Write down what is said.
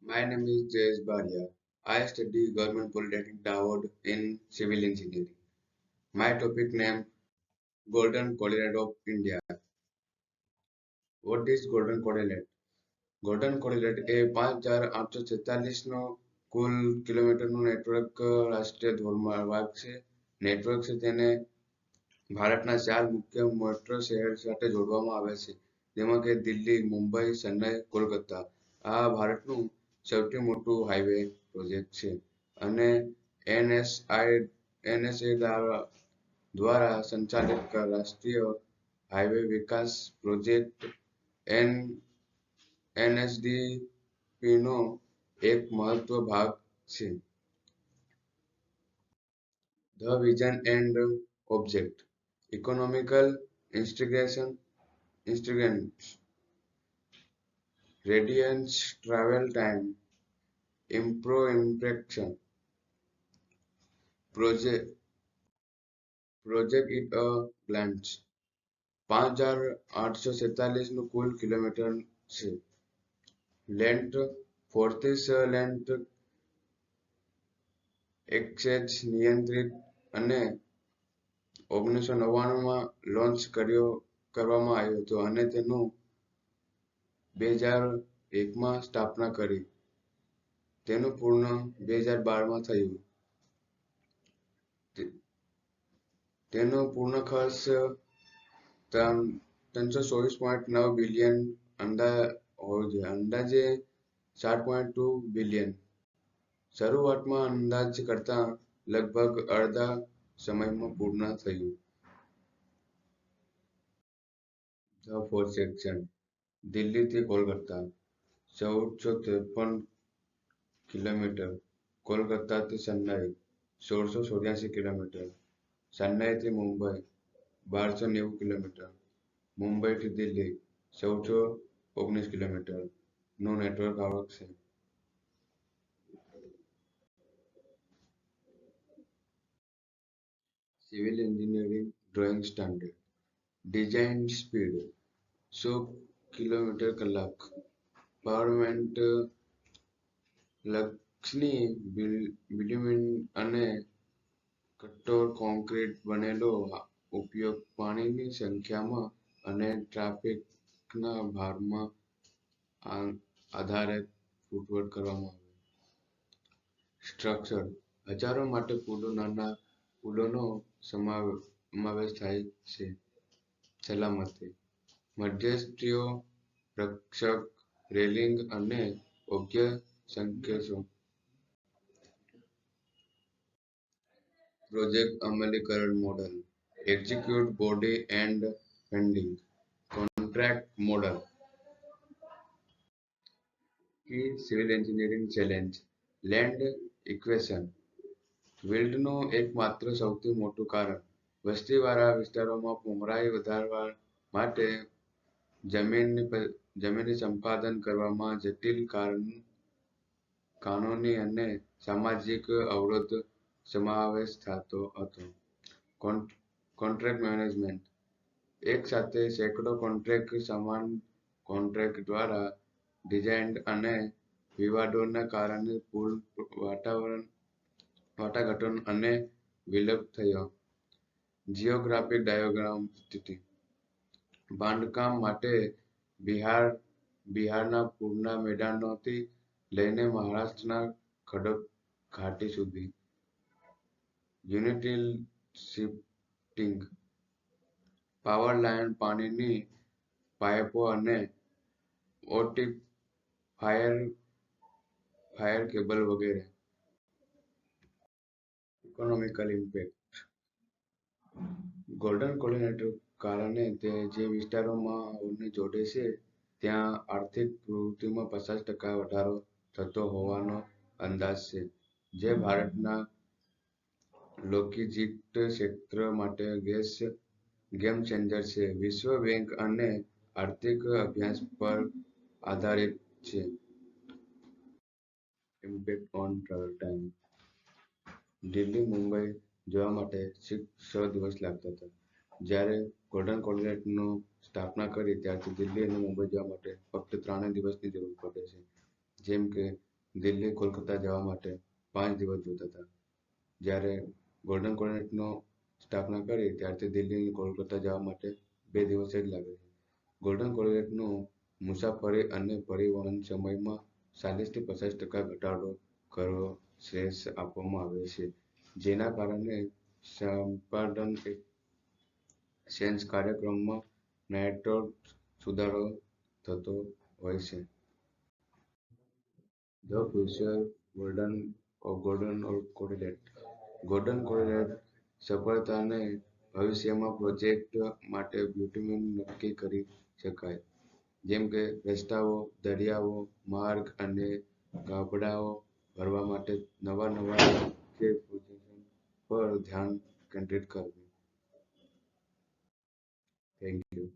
My name is Jayesh Bharia. I study Government Polytechnic Davod in Civil Engineering. My topic name Golden Quadrilateral of India. What is Golden Quadrilateral? Golden Quadrilateral એ 5,846નો કુલ કિલોમીટરનું network રાષ્ટ્રીય ધોરીમાર્ગ છે. Network છે તેને ભારતના 4 મુખ્ય metro શહેર સાથે જોડવામાં આવે છે. જેમાં કે દિલ્હી, મુંબઈ, ચેન્નઈ, કોલકાતા. આ ભારતનું સૌથી મોટું હાઈવે પ્રોજેક્ટ છે અને એનએસએ દ્વારા સંચાલિત રાષ્ટ્રીય હાઈવે વિકાસ પ્રોજેક્ટ એનએસડીપીનો એક મહત્વ ભાગ છે. The vision and object: economical intelligence, reduce travel time, improve interaction. Project it a glance. 5,846નું કુલ કિલોમીટર છે. લેન્થ 40 લેન્થ એક્સેસ નિયંત્રિત અને 1999માં લોન્ચ કરવામાં આવ્યો હતો અને તેનું 2001માં સ્થાપના કરી. તેનું પૂર્ણ 2012માં થયું. તેનો પૂર્ણ ખર્ચ 324.9 બિલિયન અંદાજે 7.2 બિલિયન. શરૂઆતમાં અંદાજ કરતાં લગભગ અડધા સમયમાં પૂર્ણ થયું. ધ ફોર્થ સેક્શન: દિલ્હીથી કોલકાતા 1453 કિલોમીટર, કોલકાતાથી ચેન્નઈ 1684 કિલોમીટર, ચેન્નઈથી મુંબઈ 1290 કિલોમીટર, મુંબઈથી દિલ્હી 1419 કિલોમીટર નું નેટવર્ક આવશે. Civil engineering drawing standard. Design speed 100 kilometre કલાક. પાવરમેન્ટ લક્ષની બિલ્ડિંગ અને કઠોર કોન્ક્રીટ બનેલો ઉપયોગ પાણીની સંખ્યામાં અને ટ્રાફિકના ભારમાં આધારે ફૂટવર્ક કરવામાં આવે. સ્ટ્રક્ચર: હજારો માટે નાના પુલોનો સમાવેશ થાય છે. સલામતી: મધ્યસ્થીઓ, રક્ષક, રેલિંગ અને યોગ્ય સંકેતો. પ્રોજેક્ટ અમલીકરણ model. Execute body and funding. Contract model. Key civil engineering challenge. Land equation. વિલ્ડનું એકમાત્ર સૌથી મોટું કારણ વસ્તીવાળા વિસ્તારોમાં પહોળાઈ વધારવા માટે જમીનની સંપાદન કરવામાં જટિલ કાનૂની અને સામાજિક અવરોધ સમાવેશ થતો હતો. Contract management. એક સાથે સેંકડો કોન્ટ્રાક્ટ સમાન કોન્ટ્રાક્ટ દ્વારા ડિઝાઇન અને વિવાદોના કારણે પુલ વાટાઘાટો અને વિલંબ થયો. જિયોગ્રાફિક ડાયાગ્રામ સ્થિતિ. બાંધકામ માટે બિહારના પૂરના મેદાનોથી લઈને મહારાષ્ટ્રના ખડક ઘાટી સુધી. Utility shifting. પાવર લાઇન, પાણીની પાઈપો અને ઓપ્ટિક ફાયર કેબલ વગેરે. Economical impact. ગોલ્ડન કોરિડોરના કારણે તે જે વિસ્તારોને જોડે છે ત્યાં આર્થિક પ્રવૃત્તિમાં 50% વધારો થતો હોવાનો અંદાજ છે, જે ભારતના લોજિસ્ટિક ક્ષેત્ર માટે ગેમ ચેન્જર છે. વિશ્વ બેંક અને આર્થિક અભ્યાસ પર આધારિત છે. Impact on travel time. Delhi Mumbai જવા માટે 6 દિવસ લાગતા હતા. જ્યારે ગોલ્ડન કોરિડોરની સ્થાપના કરી ત્યારથી દિલ્હી અને મુંબઈ જવા માટે ફક્ત 3 દિવસની જરૂર પડે છે. જેમ કે દિલ્હી કોલકાતા જવા માટે 5 દિવસ જોતા હતા. જ્યારે ગોલ્ડન કોર્ડિનેટનો સ્થાપના કરી ત્યારથી દિલ્હી કોલકાતા જવા માટે 2 દિવસ જ લાગે છે. ગોલ્ડન કોર્ડિનેટનો મુસાફરી અને પરિવહન સમયમાં 40 થી 50% ઘટાડો કરવો શ્રેય આપવામાં આવે છે, જેના કારણે સંપાદન સેન્સ કાર્યક્રમમાં નાઇટ્રોટ સુધારો થતો હોય છે. The future golden coordinate. Golden coordinate સફળતાને ભવિષ્યમાં પ્રોજેક્ટ માટે બ્લુપ્રિન્ટ નક્કી કરી શકાય, જેમ કે રસ્તાઓ, દરિયાઓ, માર્ગ અને ગાબડાઓ ભરવા માટે નવા પ્રોજેક્શન પર ધ્યાન કેન્દ્રિત કરવું. Thank you.